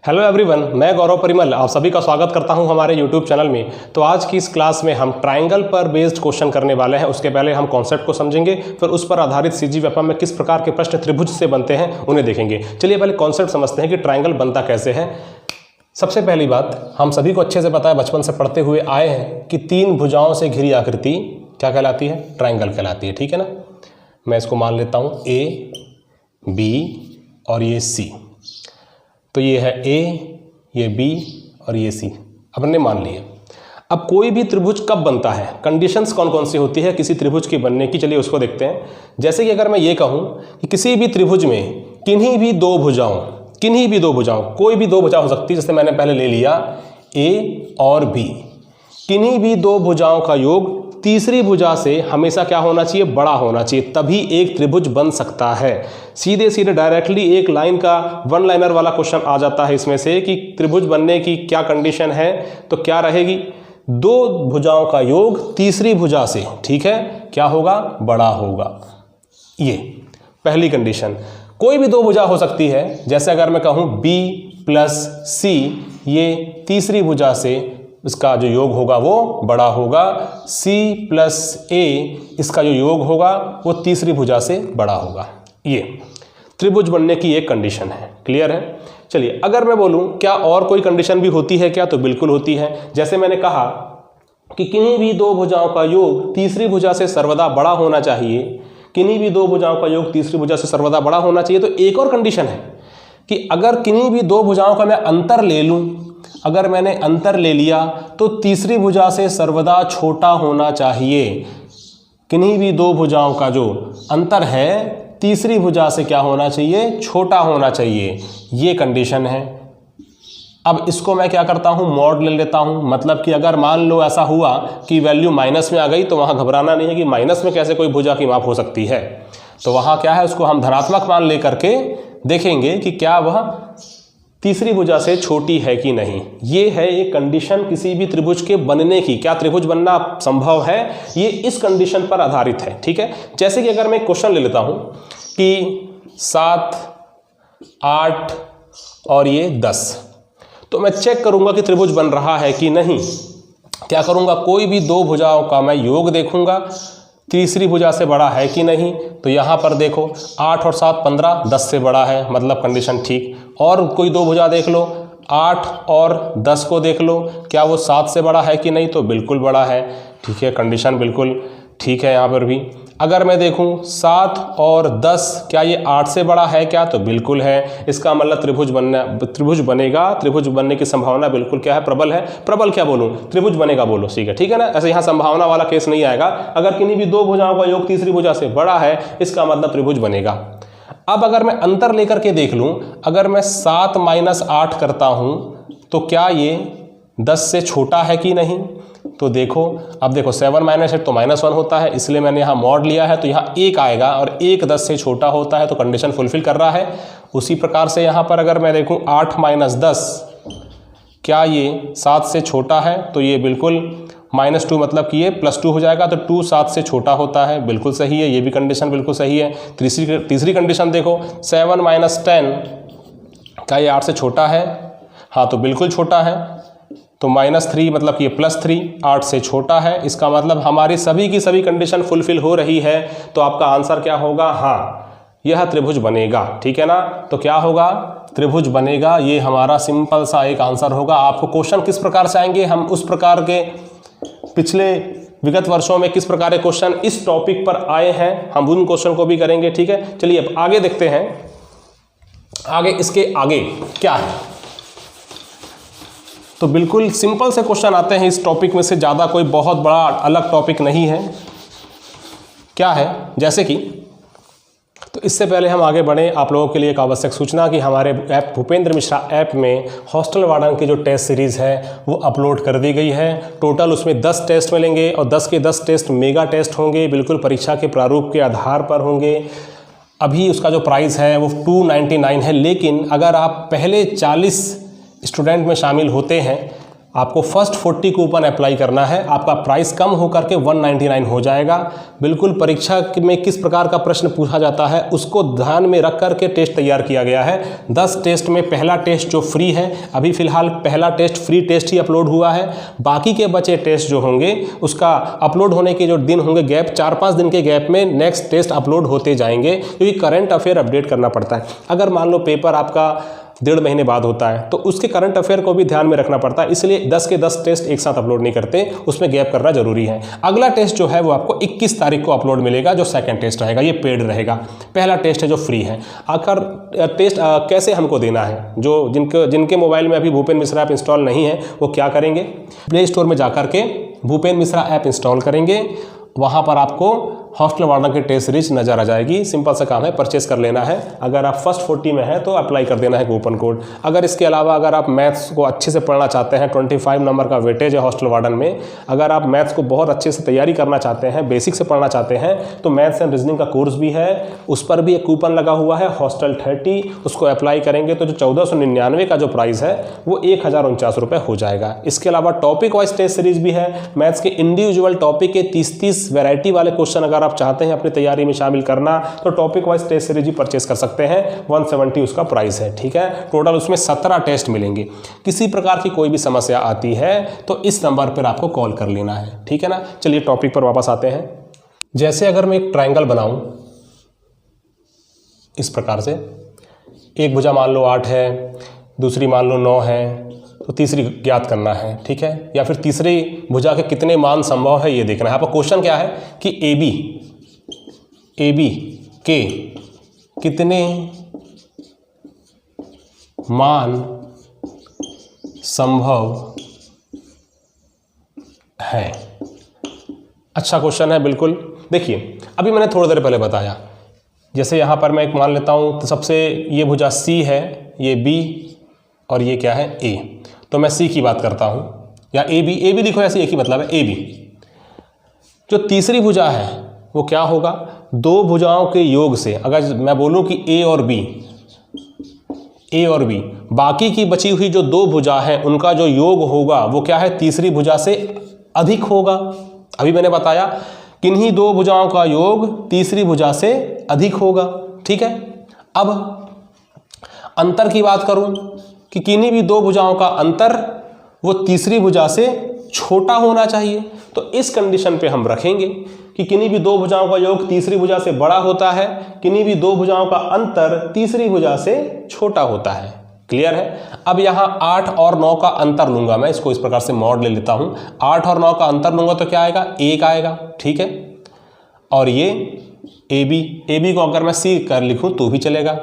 Hello everyone, मैं गौरव परिमल आप सभी का स्वागत करता हूं हमारे यूट्यूब चैनल में। तो आज की इस क्लास में हम ट्रायंगल पर बेस्ड क्वेश्चन करने वाले हैं। उसके पहले हम कॉन्सेप्ट को समझेंगे, फिर उस पर आधारित सीजी व्यापम में किस प्रकार के प्रश्न त्रिभुज से बनते हैं उन्हें देखेंगे। चलिए पहले कॉन्सेप्ट समझते हैं कि ट्रायंगल बनता कैसे है। सबसे पहली बात, हम सभी को अच्छे से पता है, बचपन से पढ़ते हुए आए हैं कि तीन भुजाओं से घिरी आकृति क्या कहलाती है? ट्रायंगल कहलाती है। ठीक है ना। मैं इसको मान लेता हूँ ए, बी और ये सी। तो ये है ए, ये बी और ये सी, अपने मान लिए। अब कोई भी त्रिभुज कब बनता है, कंडीशंस कौन कौन सी होती है किसी त्रिभुज के बनने की, चलिए उसको देखते हैं। जैसे कि अगर मैं ये कहूँ कि किसी भी त्रिभुज में किन्हीं भी दो भुजाओं, कोई भी दो भुजा हो सकती है, जैसे मैंने पहले ले लिया ए और बी, किन्हीं भी दो भुजाओं का योग तीसरी भुजा से हमेशा क्या होना चाहिए? बड़ा होना चाहिए, तभी एक त्रिभुज बन सकता है। सीधे सीधे डायरेक्टली एक लाइन का वन लाइनर वाला क्वेश्चन आ जाता है इसमें से कि त्रिभुज बनने की क्या कंडीशन है, तो क्या रहेगी? दो भुजाओं का योग तीसरी भुजा से, ठीक है, क्या होगा? बड़ा होगा। ये पहली कंडीशन। कोई भी दो भुजा हो सकती है, जैसे अगर मैं कहूँ b प्लस सी, ये तीसरी भुजा से इसका जो योग होगा वो बड़ा होगा। c प्लस ए, इसका जो योग होगा वो तीसरी भुजा से बड़ा होगा। ये त्रिभुज बनने की एक कंडीशन है। क्लियर है? चलिए, अगर मैं बोलूं क्या और कोई कंडीशन भी होती है क्या, तो बिल्कुल होती है। जैसे मैंने कहा कि किन्हीं भी दो भुजाओं का योग तीसरी भुजा से सर्वदा बड़ा होना चाहिए, किन्हीं भी दो भुजाओं का योग तीसरी भुजा से सर्वदा बड़ा होना चाहिए। तो एक और कंडीशन है कि अगर किन्हीं भी दो भुजाओं का मैं अंतर ले लूं, अगर मैंने अंतर ले लिया तो तीसरी भुजा से सर्वदा छोटा होना चाहिए। किन्हीं भी दो भुजाओं का जो अंतर है तीसरी भुजा से क्या होना चाहिए? छोटा होना चाहिए। ये कंडीशन है। अब इसको मैं क्या करता हूँ? मॉड ले लेता हूँ। मतलब कि अगर मान लो ऐसा हुआ कि वैल्यू माइनस में आ गई, तो वहाँ घबराना नहीं है कि माइनस में कैसे कोई भुजा की माप हो सकती है। तो वहाँ क्या है, उसको हम धनात्मक मान ले करके देखेंगे कि क्या वह तीसरी भुजा से छोटी है कि नहीं। ये है एक कंडीशन किसी भी त्रिभुज के बनने की। क्या त्रिभुज बनना संभव है, ये इस कंडीशन पर आधारित है। ठीक है। जैसे कि अगर मैं क्वेश्चन ले लेता हूं कि 7, 8 और ये 10, तो मैं चेक करूंगा कि त्रिभुज बन रहा है कि नहीं। क्या करूंगा? कोई भी दो भुजाओं का मैं योग देखूंगा, तीसरी भुजा से बड़ा है कि नहीं। तो यहाँ पर देखो 8 और 7 15, 10 से बड़ा है, मतलब कंडीशन ठीक। और कोई दो भुजा देख लो, 8 और 10 को देख लो, क्या वो 7 से बड़ा है कि नहीं? तो बिल्कुल बड़ा है। ठीक है, कंडीशन बिल्कुल ठीक है यहाँ पर भी। अगर मैं देखूं 7 और 10, क्या ये 8 से बड़ा है क्या? तो बिल्कुल है। इसका मतलब त्रिभुज बनेगा। त्रिभुज बनने की संभावना बिल्कुल क्या है? प्रबल है। प्रबल क्या बोलूं? त्रिभुज बनेगा बोलो। ठीक है ना। ऐसे यहाँ संभावना वाला केस नहीं आएगा। अगर किन्हीं भी दो भुजाओं का योग तीसरी भुजा से बड़ा है, इसका मतलब त्रिभुज बनेगा। अब अगर मैं अंतर लेकर के देख लूं, अगर मैं 7 माइनस 8 करता हूं, तो क्या ये 10 से छोटा है कि नहीं? तो देखो, अब देखो 7 माइनस 8 तो -1 होता है, इसलिए मैंने यहाँ मॉड लिया है, तो यहाँ 1 आएगा और 1 10 से छोटा होता है, तो कंडीशन फुलफिल कर रहा है। उसी प्रकार से यहाँ पर अगर मैं देखूँ 8 माइनस 10, क्या ये 7 से छोटा है? तो ये बिल्कुल -2, मतलब कि ये +2 हो जाएगा, तो 2 7 से छोटा होता है। बिल्कुल सही है, ये भी कंडीशन बिल्कुल सही है। तीसरी कंडीशन देखो, 7 माइनस 10, क्या ये 8 से छोटा है? हाँ, तो बिल्कुल छोटा है। तो -3, मतलब कि ये +3, 8 से छोटा है। इसका मतलब हमारी सभी की सभी कंडीशन फुलफिल हो रही है। तो आपका आंसर क्या होगा? हाँ, यह त्रिभुज बनेगा। ठीक है ना। तो क्या होगा? त्रिभुज बनेगा। ये हमारा सिंपल सा एक आंसर होगा। आपको क्वेश्चन किस प्रकार से आएंगे, हम उस प्रकार के पिछले विगत वर्षों में किस प्रकार के क्वेश्चन इस टॉपिक पर आए हैं, हम उन क्वेश्चन को भी करेंगे। ठीक है। चलिए अब आगे देखते हैं। आगे इसके आगे क्या है, तो बिल्कुल सिंपल से क्वेश्चन आते हैं इस टॉपिक में से। ज़्यादा कोई बहुत बड़ा अलग टॉपिक नहीं है। क्या है, जैसे कि, तो इससे पहले हम आगे बढ़ें, आप लोगों के लिए एक आवश्यक सूचना कि हमारे ऐप भूपेंद्र मिश्रा ऐप में हॉस्टल वार्डन की जो टेस्ट सीरीज़ है वो अपलोड कर दी गई है। टोटल उसमें 10 टेस्ट मिलेंगे और 10 के 10 टेस्ट मेगा टेस्ट होंगे, बिल्कुल परीक्षा के प्रारूप के आधार पर होंगे। अभी उसका जो प्राइस है वो 299 है, लेकिन अगर आप पहले 40 स्टूडेंट में शामिल होते हैं आपको फर्स्ट 40 कूपन अप्लाई करना है, आपका प्राइस कम होकर के 199 हो जाएगा। बिल्कुल परीक्षा में किस प्रकार का प्रश्न पूछा जाता है उसको ध्यान में रख कर के टेस्ट तैयार किया गया है। 10 टेस्ट में पहला टेस्ट जो फ्री है, अभी फिलहाल पहला टेस्ट फ्री टेस्ट ही अपलोड हुआ है। बाकी के बचे टेस्ट जो होंगे उसका अपलोड होने के जो दिन होंगे गैप, 4-5 दिन के गैप में नेक्स्ट टेस्ट अपलोड होते जाएंगे, क्योंकि करंट अफेयर अपडेट करना पड़ता है। अगर मान लो पेपर आपका 1.5 महीने बाद होता है तो उसके करंट अफेयर को भी ध्यान में रखना पड़ता है, इसलिए 10 के 10 टेस्ट एक साथ अपलोड नहीं करते, उसमें गैप करना जरूरी है। अगला टेस्ट जो है वो आपको 21 तारीख को अपलोड मिलेगा, जो सेकंड टेस्ट रहेगा, ये पेड रहेगा। पहला टेस्ट है जो फ्री है। आखिर टेस्ट कैसे हमको देना है, जो जिनके मोबाइल में अभी भूपेन मिश्रा ऐप इंस्टॉल नहीं है वो क्या करेंगे, प्ले स्टोर में जाकर के भूपेन मिश्रा ऐप इंस्टॉल करेंगे। वहाँ पर आपको हॉस्टल वार्डन की टेस्ट सीरीज नजर आ जाएगी। सिंपल सा काम है, परचेस कर लेना है। अगर आप फर्स्ट 40 में है तो अप्लाई कर देना है कूपन कोड। अगर इसके अलावा अगर आप मैथ्स को अच्छे से पढ़ना चाहते हैं, 25 नंबर का वेटेज है हॉस्टल वार्डन में, अगर आप मैथ्स को बहुत अच्छे से तैयारी करना चाहते हैं, बेसिक से पढ़ना चाहते हैं, तो मैथ्स एंड रीजनिंग का कोर्स भी है, उस पर भी एक कूपन लगा हुआ है हॉस्टल 30। उसको अप्लाई करेंगे तो जो 1499 का जो प्राइस है वो 1049 रुपये हो जाएगा। इसके अलावा टॉपिक वाइज टेस्ट सीरीज भी है। मैथ्स के इंडिविजुअल टॉपिक के 30 वैरायटी वाले क्वेश्चन अगर आप चाहते हैं अपनी तैयारी में शामिल करना तो टॉपिक वाइज टेस्ट सीरीज ही परचेस कर सकते हैं। 170 उसका प्राइस है, ठीक है। टोटल उसमें 17 टेस्ट मिलेंगे। किसी प्रकार की कोई भी समस्या आती है तो इस नंबर पर आपको कॉल कर लेना है, ठीक है ना। चलिए टॉपिक पर वापस आते हैं। जैसे अगर मैं एक ट्रायंगल बनाऊं इस प्रकार से, एक भुजा मान लो 8 है, दूसरी मान लो 9 है, तो तीसरी ज्ञात करना है, ठीक है। या फिर तीसरी भुजा के कितने मान संभव है ये देखना है। आपका क्वेश्चन क्या है कि AB के कितने मान संभव है। अच्छा क्वेश्चन है, बिल्कुल। देखिए अभी मैंने थोड़ी देर पहले बताया, जैसे यहाँ पर मैं एक मान लेता हूँ, तो सबसे ये भुजा C है, ये B और ये क्या है A, तो मैं C की बात करता हूँ, या AB लिखो, ऐसे एक ही मतलब है AB। जो तीसरी भुजा है वो क्या होगा, दो भुजाओं के योग से, अगर मैं बोलूँ कि A और B, बाकी की बची हुई जो दो भुजा है उनका जो योग होगा वो क्या है, तीसरी भुजा से अधिक होगा। अभी मैंने बताया किन्हीं दो भुजाओं का योग तीसरी भुजा से अधिक होगा, ठीक है। अब अंतर की बात करूं कि किन्हीं भी दो भुजाओं का अंतर वो तीसरी भुजा से छोटा होना चाहिए, तो इस कंडीशन पे हम रखेंगे कि किन्हीं भी दो भुजाओं का योग तीसरी भुजा से बड़ा होता है, किन्हीं भी दो भुजाओं का अंतर तीसरी भुजा से छोटा होता है। क्लियर है। अब यहाँ 8 और 9 का अंतर लूंगा मैं, इसको इस प्रकार से मॉड ले लेता हूँ। 8 और 9 का अंतर लूंगा तो क्या आएगा, 1 आएगा, ठीक है। और ये AB को अगर मैं C कर लिखूं तो भी चलेगा,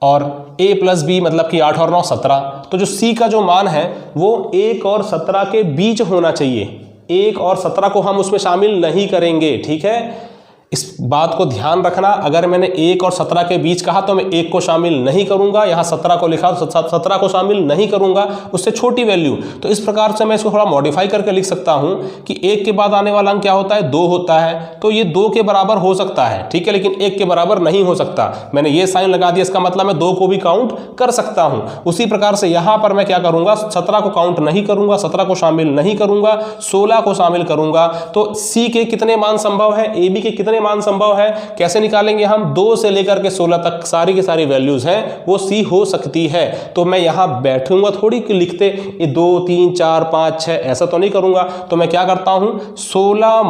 और A + B मतलब कि 8 और 9 17, तो जो C का जो मान है वो 1 और 17 के बीच होना चाहिए। 1 और 17 को हम उसमें शामिल नहीं करेंगे, ठीक है। इस बात को ध्यान रखना, अगर मैंने 1 और 17 के बीच कहा तो मैं 1 को शामिल नहीं करूंगा, यहाँ 17 को लिखा तो 17 को शामिल नहीं करूंगा, उससे छोटी वैल्यू। तो इस प्रकार से मैं इसको थोड़ा मॉडिफाई करके लिख सकता हूं कि 1 के बाद आने वाला अंक क्या होता है, 2 होता है, तो ये 2 के बराबर हो सकता है, ठीक है, लेकिन 1 के बराबर नहीं हो सकता। मैंने ये साइन लगा दिया, इसका मतलब मैं 2 को भी काउंट कर सकता हूं। उसी प्रकार से यहाँ पर मैं क्या करूंगा, 17 को काउंट नहीं करूंगा, 17 को शामिल नहीं करूंगा, 16 को शामिल करूंगा। तो C के कितने मान संभव है, AB के कितने मान संभव है, कैसे निकालेंगे हम, 2 से लेकर के 16 तक सारी की सारी वैल्यूज हैं वो C हो सकती है। तो मैं यहां बैठूंगा थोड़ी कि लिखते 2 3 4 5 6 ऐसा तो नहीं करूंगा, तो मैं क्या करता हूं, 16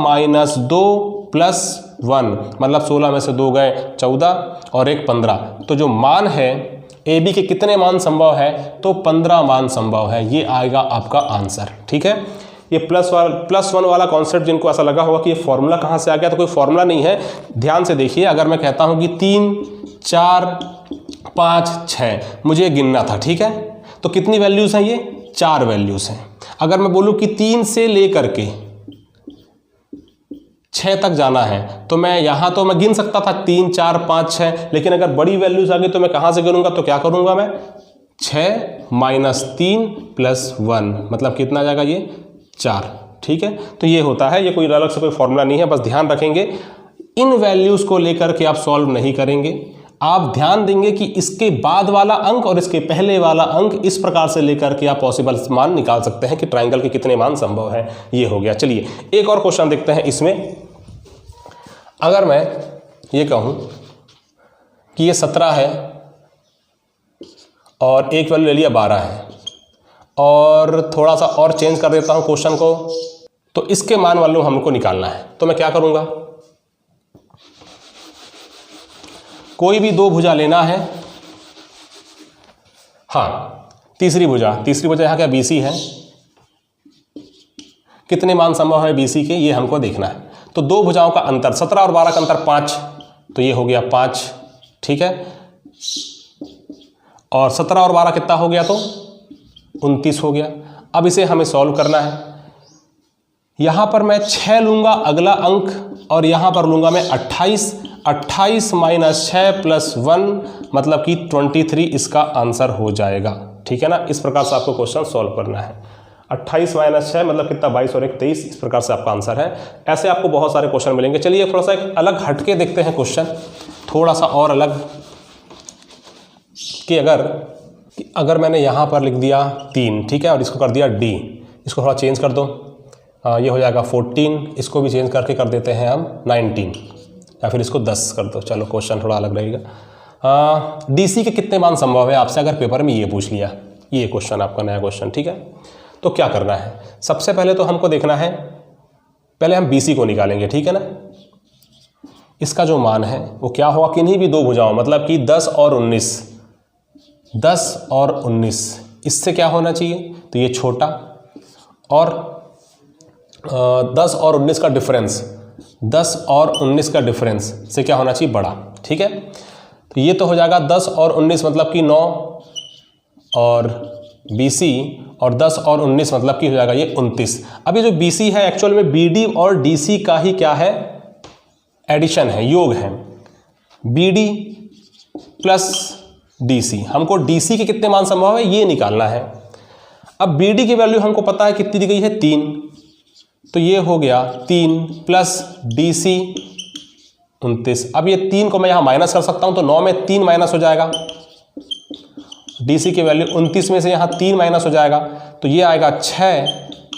- 2 + 1, मतलब 16 में से 2 गए 14 और 1 15। तो जो मान है AB के कितने मान संभव है, तो 15 मान संभव है, ये आएगा आपका आंसर, ठीक है। ये +1 वाला कॉन्सेप्ट जिनको ऐसा लगा होगा कि ये फॉर्मूला कहाँ से आ गया, तो कोई फॉर्मूला नहीं है। ध्यान से देखिए, अगर मैं कहता हूँ कि 3 4 5 6 मुझे गिनना था, ठीक है, तो कितनी वैल्यूज़ हैं, ये 4 वैल्यूज़ हैं। अगर मैं बोलूँ कि 3 से लेकर के 6 तक जाना है, तो मैं यहाँ तो मैं गिन सकता था 3 4 5 6, लेकिन अगर बड़ी वैल्यूज़ आ गई तो मैं कहाँ से गिनूंगा, तो क्या करूँगा मैं, 6 - 3 + 1 मतलब कितना आ जाएगा, ये 4, ठीक है। तो ये होता है, ये कोई अलग से कोई फॉर्मूला नहीं है, बस ध्यान रखेंगे इन वैल्यूज़ को लेकर के आप सॉल्व नहीं करेंगे। आप ध्यान देंगे कि इसके बाद वाला अंक और इसके पहले वाला अंक इस प्रकार से लेकर के आप पॉसिबल मान निकाल सकते हैं कि ट्रायंगल के कितने मान संभव है। ये हो गया। चलिए एक और क्वेश्चन देखते हैं। इसमें अगर मैं ये कहूँ कि ये 17 है और एक वैल्यू ले लिया 12 है, और थोड़ा सा और चेंज कर देता हूँ क्वेश्चन को, तो इसके मान वैल्यू हमको निकालना है। तो मैं क्या करूँगा, कोई भी दो भुजा लेना है। हाँ, तीसरी भुजा यहाँ क्या BC है, कितने मान संभव है BC के, ये हमको देखना है। तो दो भुजाओं का अंतर 17 और 12 का अंतर 5, तो ये हो गया 5, ठीक है। और 17 और 12 कितना हो गया, तो 29 हो गया। अब इसे हमें सॉल्व करना है। यहां पर मैं 6 लूंगा अगला अंक, और यहां पर लूंगा मैं 28 माइनस 6 प्लस 1 मतलब कि 23 इसका आंसर हो जाएगा, ठीक है ना। इस प्रकार से आपको क्वेश्चन सॉल्व करना है। 28 माइनस 6 मतलब कितना, 22 और 1 23, इस प्रकार से आपका आंसर है। ऐसे आपको बहुत सारे क्वेश्चन मिलेंगे। चलिए थोड़ा सा एक अलग हटके देखते हैं क्वेश्चन, थोड़ा सा और अलग, कि अगर मैंने यहाँ पर लिख दिया 3, ठीक है, और इसको कर दिया D, इसको थोड़ा चेंज कर दो, ये हो जाएगा 14, इसको भी चेंज करके कर देते हैं हम 19, या फिर इसको 10 कर दो। चलो क्वेश्चन थोड़ा अलग रहेगा। DC के कितने मान संभव है, आपसे अगर पेपर में ये पूछ लिया, ये क्वेश्चन आपका नया क्वेश्चन, ठीक है। तो क्या करना है, सबसे पहले तो हमको देखना है, पहले हम BC को निकालेंगे, ठीक है ना। इसका जो मान है वो क्या होगा, किन्हीं भी दो भुजाओं, मतलब कि 10 और 19, इससे क्या होना चाहिए, तो ये छोटा, और 10 और 19 का डिफरेंस, 10 और 19 का डिफरेंस से क्या होना चाहिए, बड़ा, ठीक है। तो ये तो हो जाएगा 10 और 19 मतलब कि 9, और BC और 10 और 19 मतलब कि हो जाएगा ये 29। अब ये जो BC है एक्चुअल में BD और DC का ही क्या है, एडिशन है, योग है। BD प्लस DC, हमको DC के कितने मान संभव है ये निकालना है। अब BD की वैल्यू हमको पता है कितनी दी गई है, 3, तो ये हो गया 3 प्लस DC 29। अब ये 3 को मैं यहाँ माइनस कर सकता हूँ, तो 9 में 3 माइनस हो जाएगा, DC की वैल्यू 29 में से यहाँ 3 माइनस हो जाएगा, तो ये आएगा 6,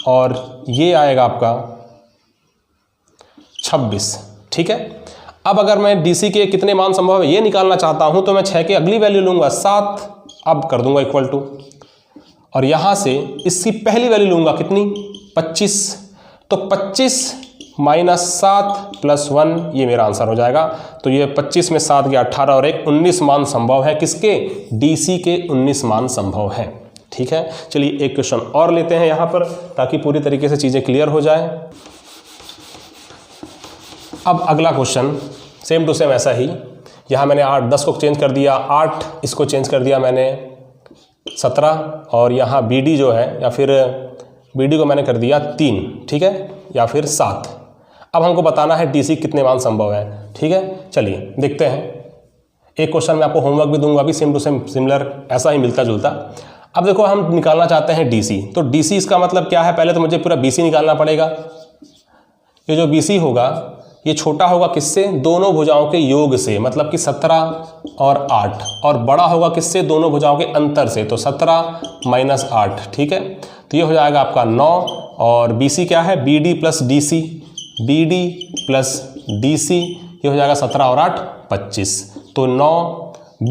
और ये आएगा आपका 26, ठीक है। अब अगर मैं DC के कितने मान संभव है ये निकालना चाहता हूँ, तो मैं 6 की अगली वैल्यू लूँगा 7, अब कर दूंगा इक्वल टू, और यहाँ से इसकी पहली वैल्यू लूँगा कितनी, 25, तो 25 माइनस 7 प्लस 1, ये मेरा आंसर हो जाएगा। तो ये 25 में 7 गया 18, और एक 19 मान संभव है, किसके, DC के 19 मान संभव है, ठीक है। चलिए एक क्वेश्चन और लेते हैं यहाँ पर, ताकि पूरी तरीके से चीज़ें क्लियर हो जाए। अब अगला क्वेश्चन सेम टू सेम ऐसा ही, यहाँ मैंने 10 को चेंज कर दिया 8, इसको चेंज कर दिया मैंने 17, और यहाँ BD जो है, या फिर BD को मैंने कर दिया 3, ठीक है, या फिर 7। अब हमको बताना है DC कितने मान संभव है, ठीक है। चलिए देखते हैं। एक क्वेश्चन मैं आपको होमवर्क भी दूंगा, अभी सेम टू सेम सिमिलर, ऐसा ही मिलता जुलता। अब देखो हम निकालना चाहते हैं DC, तो DC इसका मतलब क्या है, पहले तो मुझे पूरा BC निकालना पड़ेगा। ये जो BC होगा ये छोटा होगा किससे, दोनों भुजाओं के योग से, मतलब कि 17 और 8, और बड़ा होगा किससे, दोनों भुजाओं के अंतर से, तो 17 माइनस 8, ठीक है। तो ये हो जाएगा आपका 9, और BC क्या है, BD plus DC, BD plus DC, ये हो जाएगा 17 और 8 25, तो 9,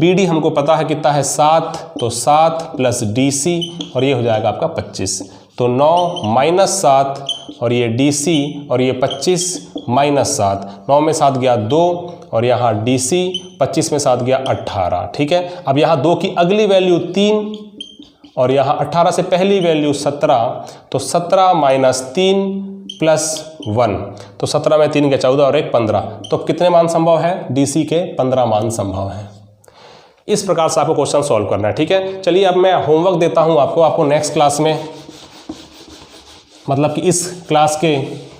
BD हमको पता है कितना है 7, तो 7 प्लस DC, और ये हो जाएगा आपका 25, तो 9 माइनस 7, और ये DC, और ये 25 माइनस 7, 9 में 7 गया 2, और यहाँ DC 25 में 7 गया 18, ठीक है। अब यहाँ 2 की अगली वैल्यू 3, और यहाँ 18 से पहली वैल्यू 17, तो 17 माइनस 3 प्लस 1, तो 17 में 3 के 14 और 1 15, तो कितने मान संभव है, DC के 15 मान संभव है। इस प्रकार से आपको क्वेश्चन सॉल्व करना है, ठीक है। चलिए अब मैं होमवर्क देता हूँ आपको नेक्स्ट क्लास में, मतलब कि इस क्लास के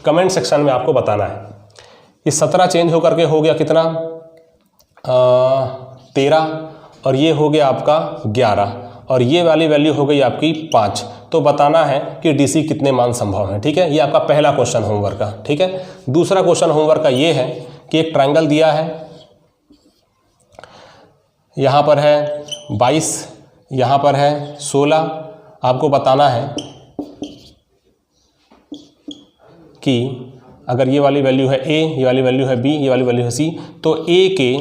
कमेंट सेक्शन में आपको बताना है। ये 17 चेंज होकर के हो गया कितना, 13, और ये हो गया आपका 11, और ये वाली वैल्यू हो गई आपकी 5। तो बताना है कि DC कितने मान संभव है, ठीक है। ये आपका पहला क्वेश्चन होमवर्क का, ठीक है। दूसरा क्वेश्चन होमवर्क का ये है कि एक ट्रायंगल दिया है, यहाँ पर है 22, यहाँ पर है 16। आपको बताना है कि अगर ये वाली वैल्यू है A, ये वाली वैल्यू है B, ये वाली वैल्यू है C, तो A के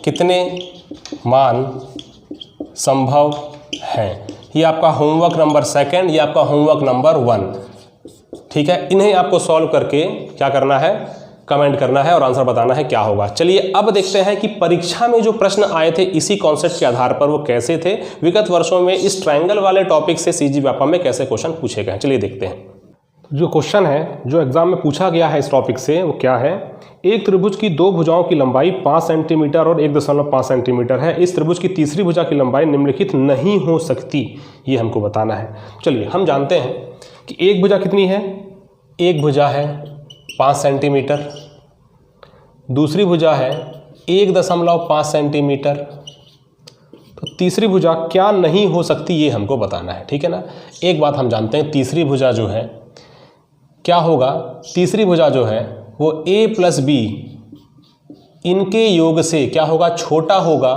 कितने मान संभव हैं। ये आपका होमवर्क नंबर 2, ये आपका होमवर्क नंबर 1। ठीक है, इन्हें आपको सॉल्व करके क्या करना है, कमेंट करना है और आंसर बताना है क्या होगा। चलिए अब देखते हैं कि परीक्षा में जो प्रश्न आए थे इसी कॉन्सेप्ट के आधार पर वो कैसे थे, विगत वर्षों में इस ट्रायंगल वाले टॉपिक से सीजी व्यापम में कैसे क्वेश्चन पूछे गए। चलिए देखते हैं। जो क्वेश्चन है जो एग्जाम में पूछा गया है इस टॉपिक से वो क्या है। एक त्रिभुज की दो भुजाओं की लंबाई 5 सेंटीमीटर और 1.5 सेंटीमीटर है। इस त्रिभुज की तीसरी भुजा की लंबाई निम्नलिखित नहीं हो सकती, ये हमको बताना है। चलिए हम जानते हैं कि एक भुजा कितनी है, एक भुजा है 5 सेंटीमीटर, दूसरी भुजा है 1.5 सेंटीमीटर, तो तीसरी भुजा क्या नहीं हो सकती ये हमको बताना है। ठीक है ना। एक बात हम जानते हैं, तीसरी भुजा जो है क्या होगा, तीसरी भुजा जो है वो a प्लस b इनके योग से क्या होगा, छोटा होगा,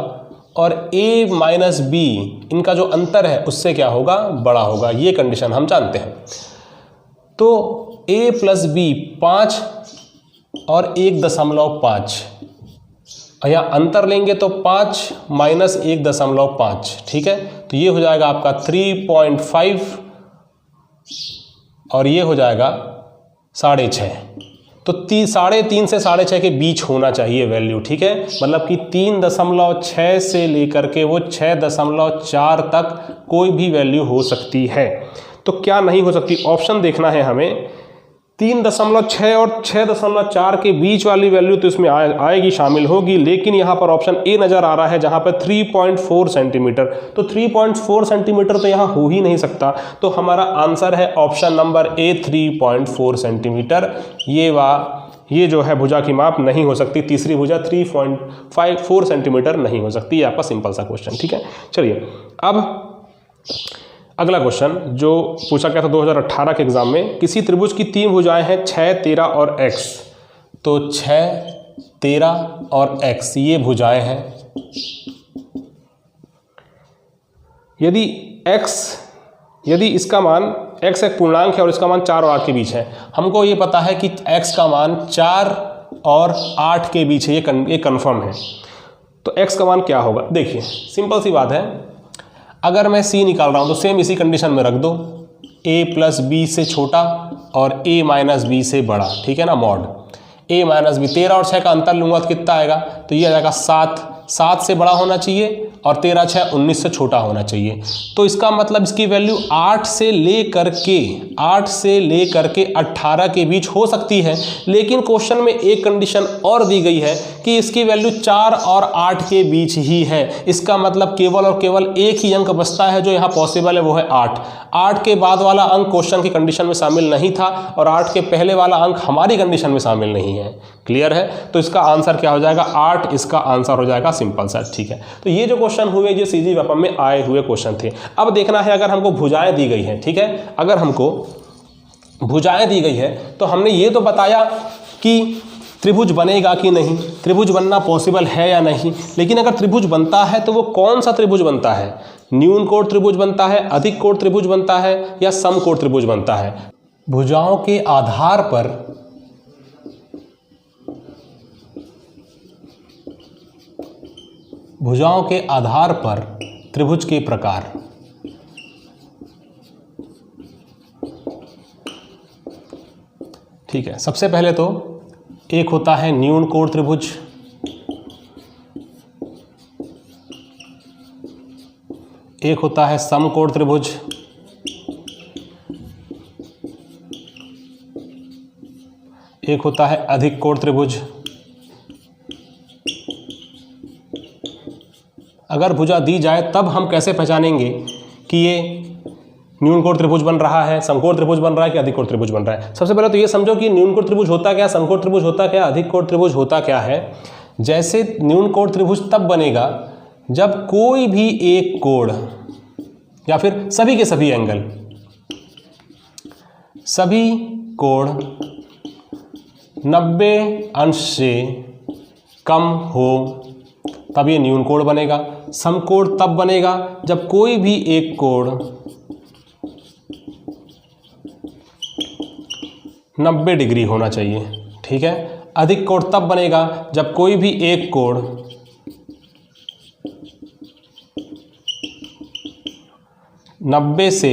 और a माइनस b इनका जो अंतर है उससे क्या होगा, बड़ा होगा। ये कंडीशन हम जानते हैं। तो a प्लस b 5 और 1.5, और यहाँ अंतर लेंगे तो 5 माइनस 1.5। ठीक है, तो ये हो जाएगा आपका 3.5 और ये हो जाएगा 6.5। तो 3.5 से 6.5 के बीच होना चाहिए वैल्यू। ठीक है, मतलब कि 3.6 से लेकर के वो 6.4 तक कोई भी वैल्यू हो सकती है। तो क्या नहीं हो सकती, ऑप्शन देखना है हमें। 3.6 और 6.4 के बीच वाली वैल्यू तो इसमें आएगी, शामिल होगी, लेकिन यहाँ पर ऑप्शन ए नज़र आ रहा है जहाँ पर 3.4 सेंटीमीटर। तो 3.4 सेंटीमीटर तो यहाँ हो ही नहीं सकता। तो हमारा आंसर है ऑप्शन नंबर ए 3.4 सेंटीमीटर। ये जो है भुजा की माप नहीं हो सकती, तीसरी भुजा 3.4 सेंटीमीटर नहीं हो सकती। ये आपका सिंपल सा क्वेश्चन। ठीक है, चलिए अब अगला क्वेश्चन जो पूछा गया था 2018 के एग्जाम में। किसी त्रिभुज की 3 भुजाएं हैं 6, 13 और x। तो 6, 13 और x ये भुजाएं हैं। यदि इसका मान x एक पूर्णांक है और इसका मान 4 और 8 के बीच है, हमको ये पता है कि x का मान 4 और 8 के बीच है, ये कन्फर्म है। तो x का मान क्या होगा, देखिए सिंपल सी बात है। अगर मैं c निकाल रहा हूं तो सेम इसी कंडीशन में रख दो, a प्लस b से छोटा और a माइनस b से बड़ा। ठीक है ना, मॉड a माइनस b। 13 और 6 का अंतर लूंगा तो कितना आएगा, तो ये आ जाएगा 7 से बड़ा होना चाहिए और 13, 6, 19 से छोटा होना चाहिए। तो इसका मतलब इसकी वैल्यू 8 से लेकर के 18 के बीच हो सकती है। लेकिन क्वेश्चन में एक कंडीशन और दी गई है कि इसकी वैल्यू 4 और 8 के बीच ही है। इसका मतलब केवल और केवल एक ही अंक बचता है जो यहाँ पॉसिबल है, वो है 8 के बाद वाला अंक क्वेश्चन की कंडीशन में शामिल नहीं था और 8 के पहले वाला अंक हमारी कंडीशन में शामिल नहीं है। क्लियर है, तो इसका आंसर क्या हो जाएगा, 8 इसका आंसर हो जाएगा, सिंपल सा। ठीक है, तो ये जो क्वेश्चन हुए जो सीजी व्यापम में आए हुए क्वेश्चन थे। अब देखना है अगर हमको भुजाएं दी गई हैं। ठीक है, अगर हमको भुजाएं दी गई है तो हमने ये तो बताया कि त्रिभुज बनेगा कि नहीं, त्रिभुज बनना पॉसिबल है या नहीं। लेकिन अगर त्रिभुज बनता है तो वो कौन सा त्रिभुज बनता है, न्यून कोण त्रिभुज बनता है, अधिक कोण त्रिभुज बनता है या समकोण त्रिभुज बनता है। भुजाओं के आधार पर त्रिभुज के प्रकार। ठीक है, सबसे पहले तो एक होता है न्यून कोण त्रिभुज, एक होता है समकोण त्रिभुज, एक होता है अधिक कोण त्रिभुज। अगर भुजा दी जाए तब हम कैसे पहचानेंगे कि ये न्यून कोण त्रिभुज बन रहा है, समकोण त्रिभुज बन रहा है कि अधिक कोण त्रिभुज बन रहा है। सबसे पहले तो ये समझो कि न्यून कोण त्रिभुज होता क्या, समकोण त्रिभुज होता क्या, अधिक कोण त्रिभुज होता क्या है। जैसे न्यून कोण त्रिभुज तब बनेगा जब कोई भी एक कोण या फिर सभी के सभी एंगल, सभी कोण 90 अंश से कम हो तब ये न्यून कोण बनेगा। समकोण तब बनेगा जब कोई भी एक कोण 90 डिग्री होना चाहिए, ठीक है। अधिक कोण तब बनेगा जब कोई भी एक कोण 90 से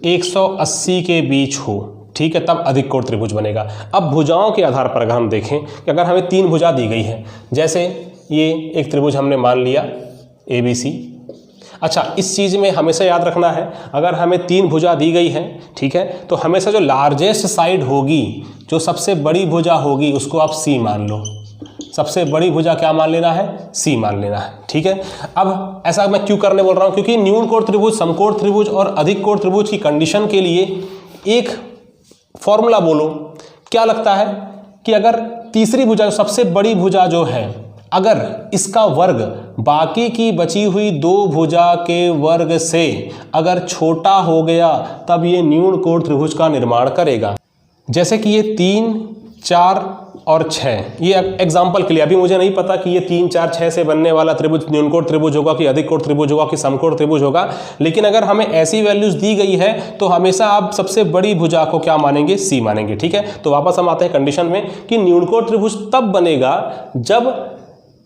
180 के बीच हो, ठीक है, तब अधिक कोण त्रिभुज बनेगा। अब भुजाओं के आधार पर अगर हम देखें कि अगर हमें 3 भुजा दी गई है, जैसे ये एक त्रिभुज हमने मान लिया ABC। अच्छा, इस चीज़ में हमेशा याद रखना है, अगर हमें 3 भुजा दी गई है, ठीक है, तो हमेशा जो लार्जेस्ट साइड होगी, जो सबसे बड़ी भुजा होगी, उसको आप C मान लो। सबसे बड़ी भुजा क्या मान लेना है? C मान लेना है, ठीक है। अब ऐसा मैं क्यों करने बोल रहा हूँ? क्योंकि न्यून कोण त्रिभुज, समकोण त्रिभुज और अधिक कोण त्रिभुज की कंडीशन के लिए एक फॉर्मूला बोलो। क्या लगता है कि अगर तीसरी भुजा, सबसे बड़ी भुजा जो है, अगर इसका वर्ग बाकी की बची हुई 2 भुजा के वर्ग से अगर छोटा हो गया, तब ये न्यून कोण त्रिभुज का निर्माण करेगा। जैसे कि ये 3, 4 और 6, ये एग्जाम्पल के लिए, अभी मुझे नहीं पता कि ये 3, 4, 6 से बनने वाला त्रिभुज न्यून कोण त्रिभुज होगा कि अधिक कोण त्रिभुज होगा कि समकोण त्रिभुज होगा, लेकिन अगर हमें ऐसी वैल्यूज दी गई है तो हमेशा आप सबसे बड़ी भुजा को क्या मानेंगे? C मानेंगे, ठीक है। तो वापस हम आते हैं कंडीशन में कि न्यून कोण त्रिभुज तब बनेगा जब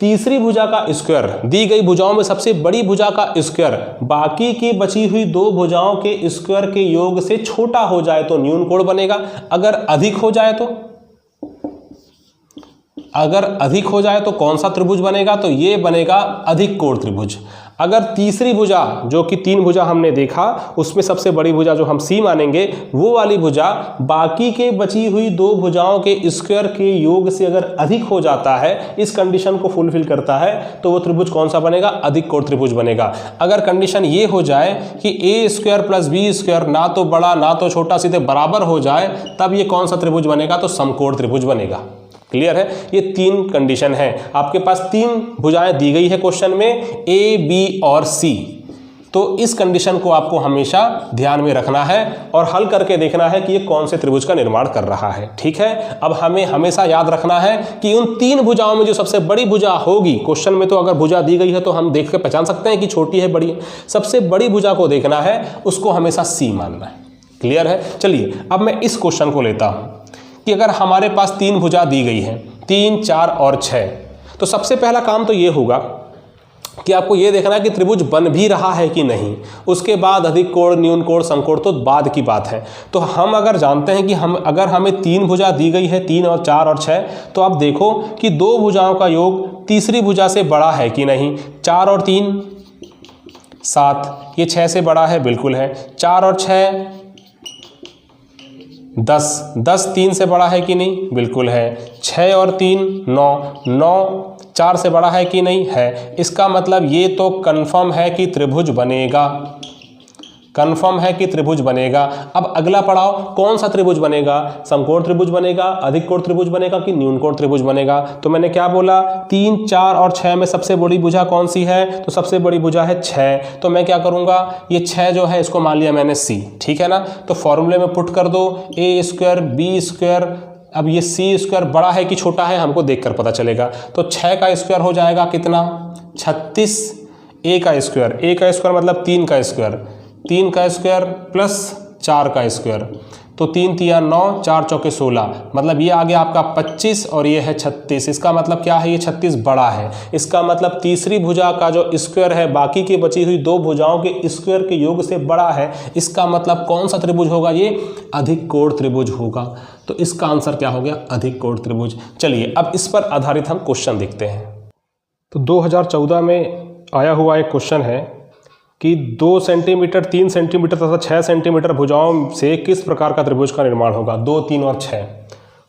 तीसरी भुजा का स्क्वायर, दी गई भुजाओं में सबसे बड़ी भुजा का स्क्वायर बाकी की बची हुई 2 भुजाओं के स्क्वायर के योग से छोटा हो जाए तो न्यून कोण बनेगा। अगर अधिक हो जाए तो कौन सा त्रिभुज बनेगा? तो ये बनेगा अधिक कोण त्रिभुज। अगर तीसरी भुजा, जो कि 3 भुजा हमने देखा, उसमें सबसे बड़ी भुजा जो हम C मानेंगे, वो वाली भुजा बाकी के बची हुई 2 भुजाओं के स्क्वायर के योग से अगर अधिक हो जाता है, इस कंडीशन को फुलफिल करता है, तो वो त्रिभुज कौन सा बनेगा? अधिक कोण त्रिभुज बनेगा। अगर कंडीशन ये हो जाए कि A² + B² ना तो बड़ा ना तो छोटा, सीधे बराबर हो जाए, तब ये कौन सा त्रिभुज बनेगा? तो समकोण त्रिभुज बनेगा। क्लियर है? ये 3 कंडीशन है। आपके पास 3 भुजाएं दी गई है क्वेश्चन में, A, B और C। तो इस कंडीशन को आपको हमेशा ध्यान में रखना है और हल करके देखना है कि ये कौन से त्रिभुज का निर्माण कर रहा है, ठीक है। अब हमें हमेशा याद रखना है कि उन 3 भुजाओं में जो सबसे बड़ी भुजा होगी, क्वेश्चन में तो अगर भुजा दी गई है तो हम देख कर पहचान सकते हैं कि छोटी है बड़ी, सबसे बड़ी भुजा को देखना है, उसको हमेशा C मानना है। क्लियर है? चलिए अब मैं इस क्वेश्चन को लेता हूं कि अगर हमारे पास 3 भुजा दी गई है, 3, 4 और 6, तो सबसे पहला काम तो ये होगा कि आपको ये देखना है कि त्रिभुज बन भी रहा है कि नहीं। उसके बाद अधिक कोण, न्यून कोण, समकोण तो बाद की बात है। तो हम अगर जानते हैं कि अगर हमें 3 भुजा दी गई है, 3 और 4 और 6, तो आप देखो कि 2 भुजाओं का योग तीसरी भुजा से बड़ा है कि नहीं। 4 और 3 7, ये 6 से बड़ा है, बिल्कुल है। 4 और 6 10, 10 3 से बड़ा है कि नहीं? बिल्कुल है। 6 और 3 9, 9 4 से बड़ा है कि नहीं? है। इसका मतलब ये तो कंफर्म है कि त्रिभुज बनेगा, कंफर्म है कि त्रिभुज बनेगा। अब अगला पड़ाव, कौन सा त्रिभुज बनेगा? समकोण त्रिभुज बनेगा, अधिक कोण त्रिभुज बनेगा कि न्यून कोण त्रिभुज बनेगा? तो मैंने क्या बोला? 3, 4 और 6 में सबसे बड़ी भुजा कौन सी है? तो सबसे बड़ी भुजा है 6। तो मैं क्या करूंगा? ये 6 जो है इसको मान लिया मैंने C, ठीक है ना। तो फॉर्मूले में पुट कर दो, A² B²। अब ये C² बड़ा है कि छोटा है, हमको देखकर पता चलेगा। तो 6 का स्क्वायर हो जाएगा कितना? 36। A का स्क्वायर मतलब 3 का स्क्वायर, 3 का स्क्वायर प्लस 4 का स्क्वायर, तो 3 तिया 9, 4 चौके 16, मतलब ये आ गया आपका 25 और ये है 36। इसका मतलब क्या है? ये 36 बड़ा है। इसका मतलब तीसरी भुजा का जो स्क्वायर है बाकी की बची हुई 2 भुजाओं के स्क्वायर के योग से बड़ा है। इसका मतलब कौन सा त्रिभुज होगा? ये अधिक कोण त्रिभुज होगा। तो इसका आंसर क्या हो गया? अधिक कोण त्रिभुज। चलिए अब इस पर आधारित हम क्वेश्चन देखते हैं। तो 2014 में आया हुआ एक क्वेश्चन है कि 2 सेंटीमीटर, 3 सेंटीमीटर तथा 6 सेंटीमीटर भुजाओं से किस प्रकार का त्रिभुज का निर्माण होगा? 2, 3 और 6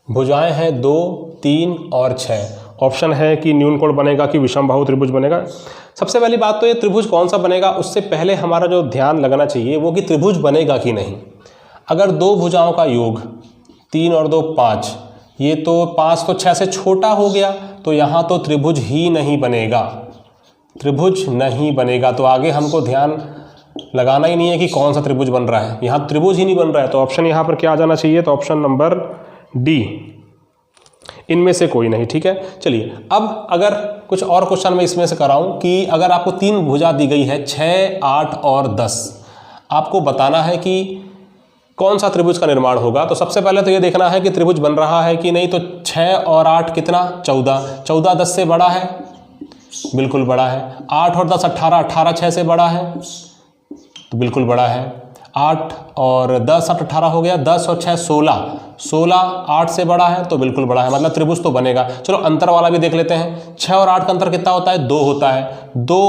भुजाएं हैं, 2, 3 और 6। ऑप्शन है कि न्यून कोण बनेगा कि विषमबाहु त्रिभुज बनेगा। सबसे पहली बात तो ये त्रिभुज कौन सा बनेगा, उससे पहले हमारा जो ध्यान लगना चाहिए वो कि त्रिभुज बनेगा कि नहीं। अगर 2 भुजाओं का योग 3 और 2 5, ये तो 5 तो 6 से छोटा हो गया, तो यहाँ तो त्रिभुज ही नहीं बनेगा, त्रिभुज नहीं बनेगा। तो आगे हमको ध्यान लगाना ही नहीं है कि कौन सा त्रिभुज बन रहा है, यहाँ त्रिभुज ही नहीं बन रहा है। तो ऑप्शन यहाँ पर क्या आ जाना चाहिए? तो ऑप्शन नंबर D, इनमें से कोई नहीं, ठीक है। चलिए अब अगर कुछ और क्वेश्चन मैं इसमें से कराऊं कि अगर आपको 3 भुजा दी गई है 6, 8 और 10, आपको बताना है कि कौन सा त्रिभुज का निर्माण होगा। तो सबसे पहले तो ये देखना है कि त्रिभुज बन रहा है कि नहीं। तो 6 और 8 कितना, 14, 14 10 से बड़ा है, बिल्कुल बड़ा है। 8 और 10 18, 18 6 से बड़ा है, तो बिल्कुल बड़ा है। 8 और 10 18 हो गया, 10 और 6 16, 16 8 से बड़ा है, तो बिल्कुल बड़ा है, मतलब त्रिभुज तो बनेगा। चलो अंतर वाला भी देख लेते हैं। 6 और 8 का अंतर कितना होता है, 2 होता है। 2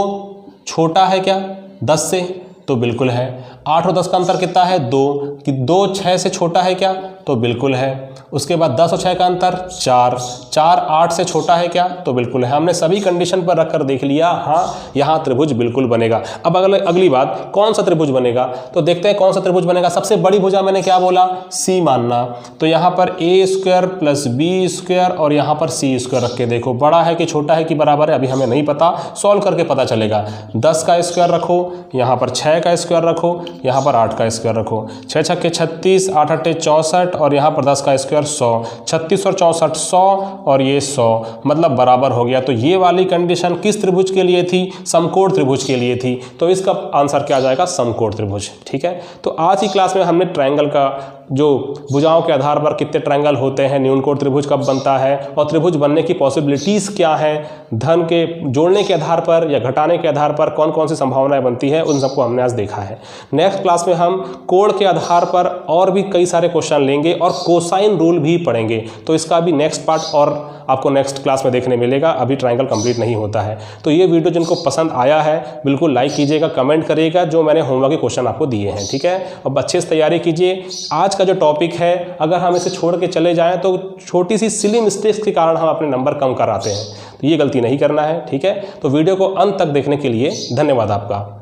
छोटा है क्या 10 से, तो बिल्कुल है। 8 और 10 का अंतर कितना है, 2, कि 2 6 से छोटा है क्या, तो बिल्कुल है। उसके बाद 10 और 6 का अंतर 4, 4 8 से छोटा है क्या, तो बिल्कुल है। हमने सभी कंडीशन पर रखकर देख लिया, हाँ यहाँ त्रिभुज बिल्कुल बनेगा। अब अगली बात, कौन सा त्रिभुज बनेगा, तो देखते हैं कौन सा त्रिभुज बनेगा। सबसे बड़ी भुजा मैंने क्या बोला, सी मानना। तो यहाँ पर a² + b² और यहाँ पर c² रख के देखो, बड़ा है कि छोटा है कि बराबर है, अभी हमें नहीं पता, सॉल्व करके पता चलेगा। 10 का स्क्वायर रखो, यहाँ पर 6 का स्क्वायर रखो, यहाँ पर 8 का स्क्वायर रखो। 6 छक्के 36, 8 अट्ठे 64 और यहाँ पर 10 का स्क्वायर 100, 36 और 64 100 और ये 100, मतलब बराबर हो गया। तो ये वाली कंडीशन किस त्रिभुज के लिए थी, समकोण त्रिभुज के लिए थी। तो इसका आंसर क्या आ जाएगा, समकोण त्रिभुज। ठीक है, तो आज की क्लास में हमने ट्रायंगल का जो भुजाओं के आधार पर कितने ट्रायंगल होते हैं, न्यूनकोण त्रिभुज कब बनता है और त्रिभुज बनने की पॉसिबिलिटीज़ क्या हैं, धन के जोड़ने के आधार पर या घटाने के आधार पर कौन कौन सी संभावनाएं बनती है, उन सबको हमने आज देखा है। नेक्स्ट क्लास में हम कोण के आधार पर और भी कई सारे क्वेश्चन लेंगे और कोसाइन रूल भी पढ़ेंगे। तो इसका भी नेक्स्ट पार्ट और आपको नेक्स्ट क्लास में देखने मिलेगा, अभी ट्रायंगल कंप्लीट नहीं होता है। तो ये वीडियो जिनको पसंद आया है बिल्कुल लाइक कीजिएगा, कमेंट करिएगा जो मैंने होमवर्क के क्वेश्चन आपको दिए हैं। ठीक है, अब अच्छे से तैयारी कीजिए। आज का जो टॉपिक है, अगर हम इसे छोड़ के चले जाएं तो छोटी सी सिली मिस्टेक्स के कारण हम अपने नंबर कम कराते हैं, तो ये गलती नहीं करना है। ठीक है, तो वीडियो को अंत तक देखने के लिए धन्यवाद आपका।